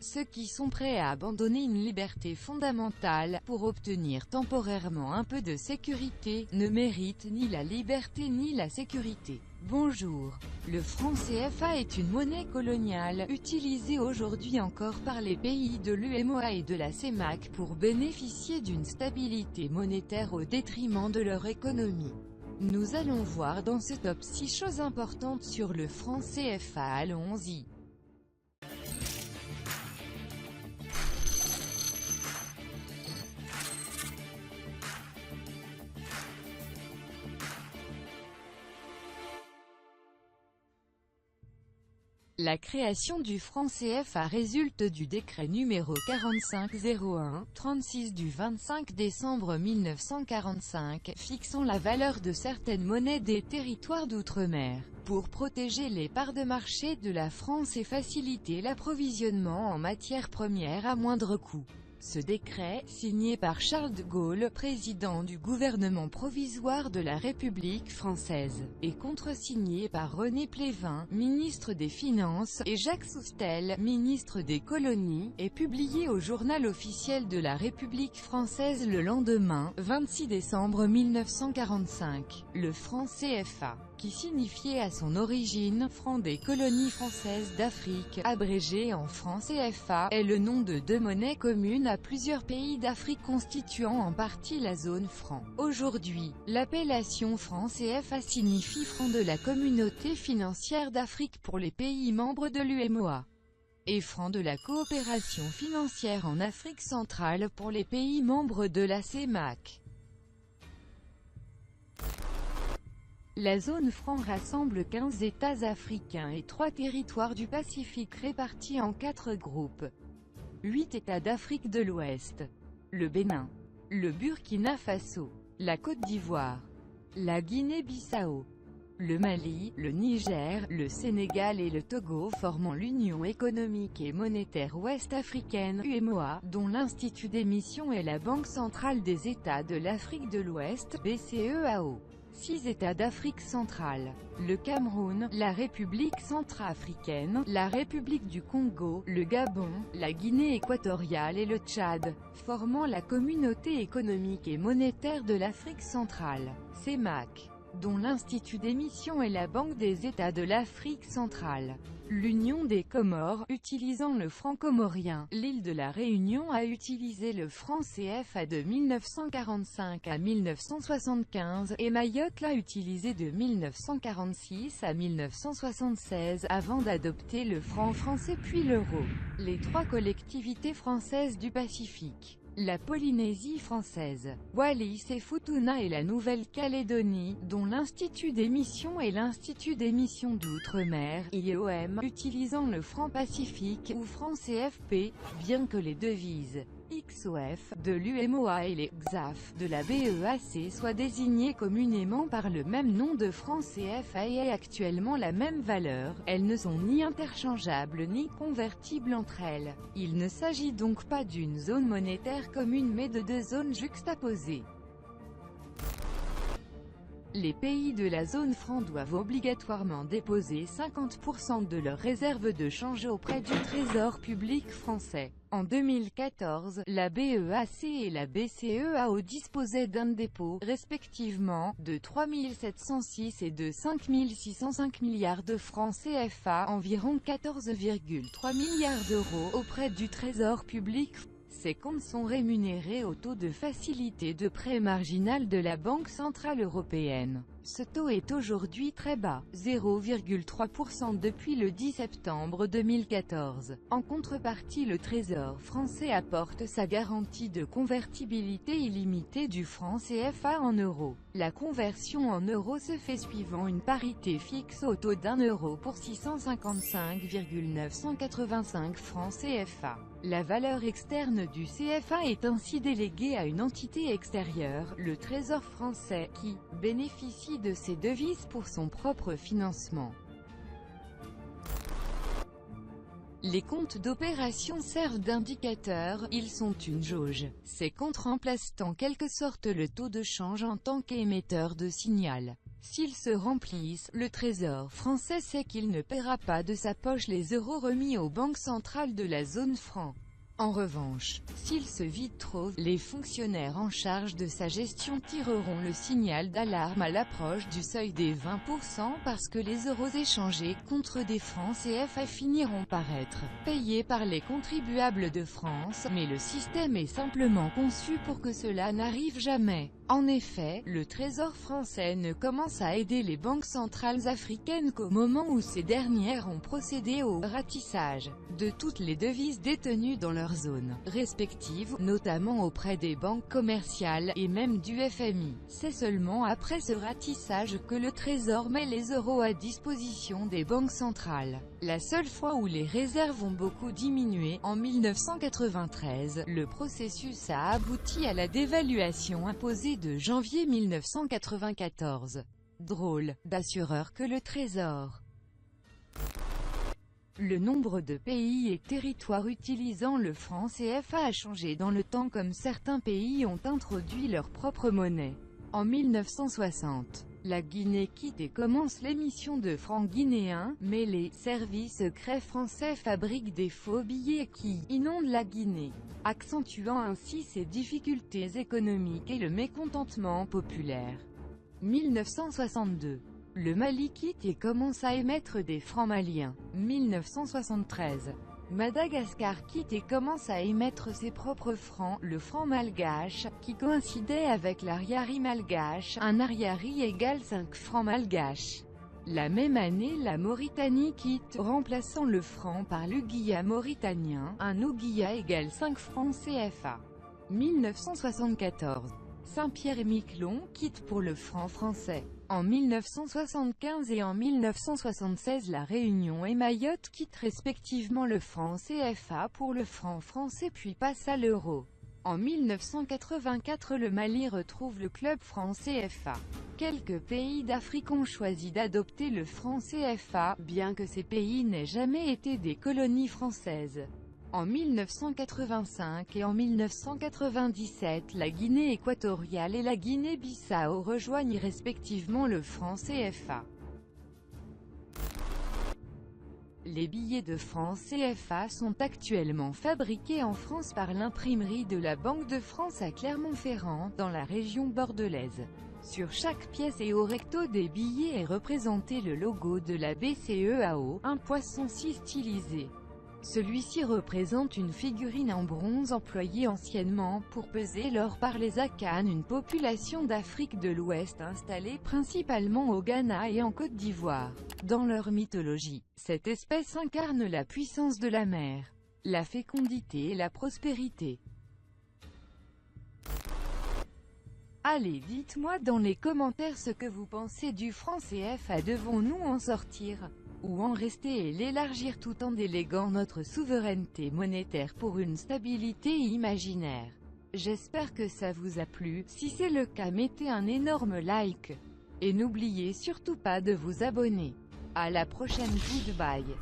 Ceux qui sont prêts à abandonner une liberté fondamentale, pour obtenir temporairement un peu de sécurité, ne méritent ni la liberté ni la sécurité. Bonjour. Le franc CFA est une monnaie coloniale, utilisée aujourd'hui encore par les pays de l'UEMOA et de la CEMAC pour bénéficier d'une stabilité monétaire au détriment de leur économie. Nous allons voir dans ce top 6 choses importantes sur le franc CFA. Allons-y. La création du franc CFA résulte du décret numéro 4501-36 du 25 décembre 1945, fixant la valeur de certaines monnaies des territoires d'outre-mer, pour protéger les parts de marché de la France et faciliter l'approvisionnement en matières premières à moindre coût. Ce décret, signé par Charles de Gaulle, président du gouvernement provisoire de la République française, et contresigné par René Plévin, ministre des Finances, et Jacques Soustelle, ministre des Colonies, est publié au Journal officiel de la République française le lendemain, 26 décembre 1945. Le franc CFA, qui signifiait à son origine « franc des colonies françaises d'Afrique », abrégé en franc CFA, est le nom de deux monnaies communes à plusieurs pays d'Afrique constituant en partie la zone franc. Aujourd'hui, l'appellation franc CFA signifie franc de la communauté financière d'Afrique pour les pays membres de l'UEMOA, et franc de la coopération financière en Afrique centrale pour les pays membres de la CEMAC. La zone franc rassemble 15 États africains et 3 territoires du Pacifique répartis en 4 groupes. 8 États d'Afrique de l'Ouest: le Bénin, le Burkina Faso, la Côte d'Ivoire, la Guinée-Bissau, le Mali, le Niger, le Sénégal et le Togo, formant l'Union économique et monétaire ouest-africaine (UEMOA), dont l'Institut d'émission est la Banque centrale des États de l'Afrique de l'Ouest (BCEAO). 6 États d'Afrique centrale: le Cameroun, la République centrafricaine, la République du Congo, le Gabon, la Guinée équatoriale et le Tchad, formant la Communauté économique et monétaire de l'Afrique centrale, CEMAC, dont l'Institut d'émission est la Banque des États de l'Afrique centrale. L'Union des Comores, utilisant le franc comorien. L'île de la Réunion a utilisé le franc CFA de 1945 à 1975, et Mayotte l'a utilisé de 1946 à 1976, avant d'adopter le franc français puis l'euro. Les 3 collectivités françaises du Pacifique: la Polynésie française, Wallis et Futuna et la Nouvelle-Calédonie, dont l'Institut d'émission est l'Institut d'émission d'outre-mer, IEOM, utilisant le franc pacifique, ou franc CFP, bien que les devises XOF de l'UEMOA et les XAF de la BEAC soient désignées communément par le même nom de franc CFA et aient actuellement la même valeur, elles ne sont ni interchangeables ni convertibles entre elles. Il ne s'agit donc pas d'une zone monétaire commune mais de 2 zones juxtaposées. Les pays de la zone franc doivent obligatoirement déposer 50% de leurs réserves de change auprès du Trésor public français. En 2014, la BEAC et la BCEAO disposaient d'un dépôt, respectivement, de 3 706 et de 5 605 milliards de francs CFA, environ 14,3 milliards d'euros, auprès du Trésor public. Ces comptes sont rémunérés au taux de facilité de prêt marginal de la Banque centrale européenne. Ce taux est aujourd'hui très bas, 0,3% depuis le 10 septembre 2014. En contrepartie, le Trésor français apporte sa garantie de convertibilité illimitée du franc CFA en euros. La conversion en euros se fait suivant une parité fixe au taux d'1 euro pour 655,985 francs CFA. La valeur externe du CFA est ainsi déléguée à une entité extérieure, le Trésor français, qui bénéficie de ces devises pour son propre financement. Les comptes d'opération servent d'indicateurs, ils sont une jauge. Ces comptes remplacent en quelque sorte le taux de change en tant qu'émetteur de signal. S'ils se remplissent, le Trésor français sait qu'il ne paiera pas de sa poche les euros remis aux banques centrales de la zone franc. En revanche, s'il se vide trop, les fonctionnaires en charge de sa gestion tireront le signal d'alarme à l'approche du seuil des 20% parce que les euros échangés contre des francs CFA finiront par être payés par les contribuables de France, mais le système est simplement conçu pour que cela n'arrive jamais. En effet, le Trésor français ne commence à aider les banques centrales africaines qu'au moment où ces dernières ont procédé au ratissage de toutes les devises détenues dans leur zone respective, notamment auprès des banques commerciales, et même du FMI. C'est seulement après ce ratissage que le Trésor met les euros à disposition des banques centrales. La seule fois où les réserves ont beaucoup diminué, en 1993, le processus a abouti à la dévaluation imposée de janvier 1994. Drôle d'assureur que le Trésor. Le nombre de pays et territoires utilisant le franc CFA a changé dans le temps comme certains pays ont introduit leur propre monnaie. En 1960, la Guinée quitte et commence l'émission de francs guinéens, mais les services secrets français fabriquent des faux billets qui inondent la Guinée, accentuant ainsi ses difficultés économiques et le mécontentement populaire. 1962. Le Mali quitte et commence à émettre des francs maliens. 1973. Madagascar quitte et commence à émettre ses propres francs, le franc malgache, qui coïncidait avec l'ariari malgache, un ariari égale 5 francs malgaches. La même année, la Mauritanie quitte, remplaçant le franc par l'ouguiya mauritanien, un ouguiya égale 5 francs CFA. 1974. Saint-Pierre-et-Miquelon quitte pour le franc français. En 1975 et en 1976, La Réunion et Mayotte quittent respectivement le franc CFA pour le franc français puis passent à l'euro. En 1984, le Mali retrouve le club franc CFA. Quelques pays d'Afrique ont choisi d'adopter le franc CFA, bien que ces pays n'aient jamais été des colonies françaises. En 1985 et en 1997, la Guinée équatoriale et la Guinée-Bissau rejoignent respectivement le franc CFA. Les billets de francs CFA sont actuellement fabriqués en France par l'imprimerie de la Banque de France à Clermont-Ferrand, dans la région bordelaise. Sur chaque pièce et au recto des billets est représenté le logo de la BCEAO, un poisson-ci stylisé. Celui-ci représente une figurine en bronze employée anciennement pour peser l'or par les Akan, une population d'Afrique de l'Ouest installée principalement au Ghana et en Côte d'Ivoire. Dans leur mythologie, cette espèce incarne la puissance de la mer, la fécondité et la prospérité. Allez, dites-moi dans les commentaires ce que vous pensez du franc CFA. Devons-nous en sortir ou en rester et l'élargir tout en déléguant notre souveraineté monétaire pour une stabilité imaginaire? J'espère que ça vous a plu. Si c'est le cas, mettez un énorme like. Et n'oubliez surtout pas de vous abonner. À la prochaine, goodbye.